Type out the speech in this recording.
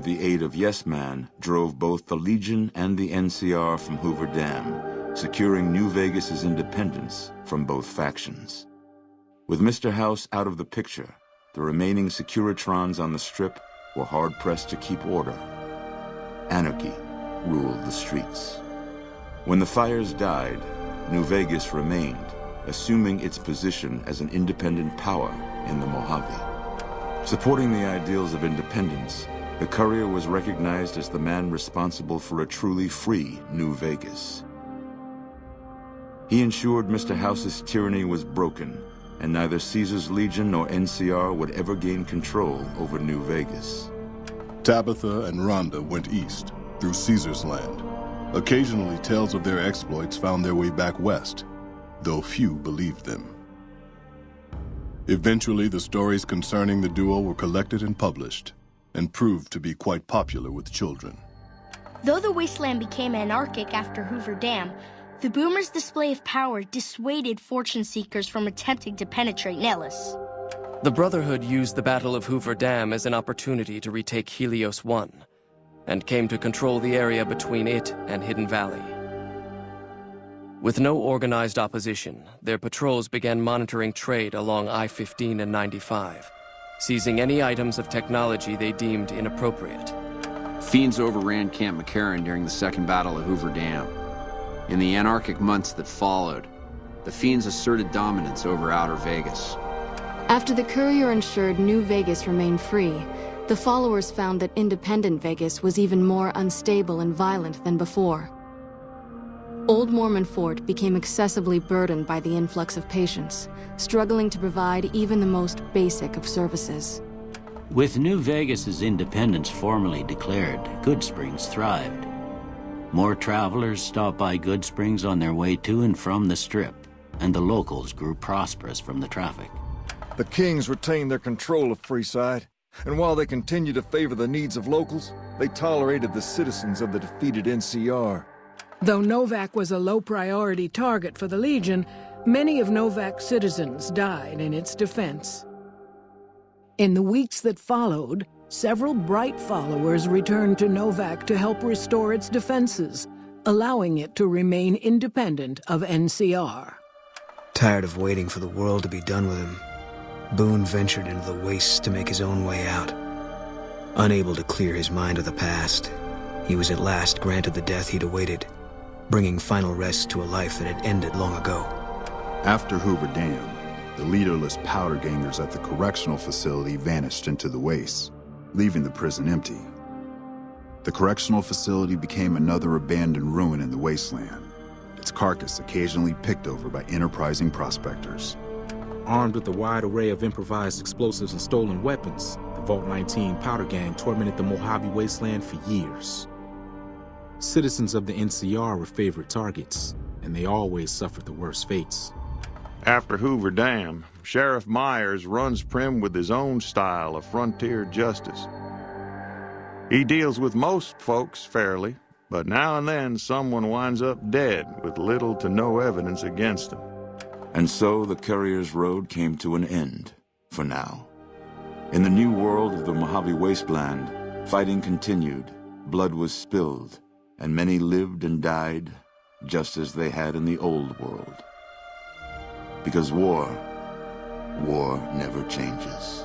with the aid of Yes Man, drove both the Legion and the NCR from Hoover Dam, securing New Vegas's independence from both factions. With Mr. House out of the picture, the remaining Securitrons on the Strip were hard-pressed to keep order. Anarchy ruled the streets. When the fires died, New Vegas remained, assuming its position as an independent power in the Mojave. Supporting the ideals of independence, the Courier was recognized as the man responsible for a truly free New Vegas. He ensured Mr. House's tyranny was broken, and neither Caesar's Legion nor NCR would ever gain control over New Vegas. Tabitha and Rhonda went east, through Caesar's land. Occasionally, tales of their exploits found their way back west, though few believed them. Eventually, the stories concerning the duo were collected and published, and proved to be quite popular with children. Though the wasteland became anarchic after Hoover Dam, the Boomers' display of power dissuaded fortune seekers from attempting to penetrate Nellis. The Brotherhood used the Battle of Hoover Dam as an opportunity to retake Helios 1, and came to control the area between it and Hidden Valley. With no organized opposition, their patrols began monitoring trade along I-15 and 95, seizing any items of technology they deemed inappropriate. Fiends overran Camp McCarran during the Second Battle of Hoover Dam. In the anarchic months that followed, the Fiends asserted dominance over Outer Vegas. After the Courier ensured New Vegas remained free, the followers found that independent Vegas was even more unstable and violent than before. Old Mormon Fort became excessively burdened by the influx of patients, struggling to provide even the most basic of services. With New Vegas's independence formally declared, Goodsprings thrived. More travelers stopped by Goodsprings on their way to and from the Strip, and the locals grew prosperous from the traffic. The Kings retained their control of Freeside, and while they continued to favor the needs of locals, they tolerated the citizens of the defeated NCR. Though Novac was a low-priority target for the Legion, many of Novac's citizens died in its defense. In the weeks that followed, several bright followers returned to Novac to help restore its defenses, allowing it to remain independent of NCR. Tired of waiting for the world to be done with him, Boone ventured into the wastes to make his own way out. Unable to clear his mind of the past, he was at last granted the death he'd awaited, bringing final rest to a life that had ended long ago. After Hoover Dam, the leaderless powder gangers at the correctional facility vanished into the wastes, leaving the prison empty. The correctional facility became another abandoned ruin in the wasteland, its carcass occasionally picked over by enterprising prospectors. Armed with a wide array of improvised explosives and stolen weapons, the Vault 19 powder gang tormented the Mojave wasteland for years. Citizens of the NCR were favorite targets, and they always suffered the worst fates. After Hoover Dam, Sheriff Myers runs Primm with his own style of frontier justice. He deals with most folks fairly, but now and then someone winds up dead with little to no evidence against them. And so the Courier's road came to an end, for now. In the new world of the Mojave Wasteland, fighting continued, blood was spilled, and many lived and died just as they had in the old world. Because war never changes.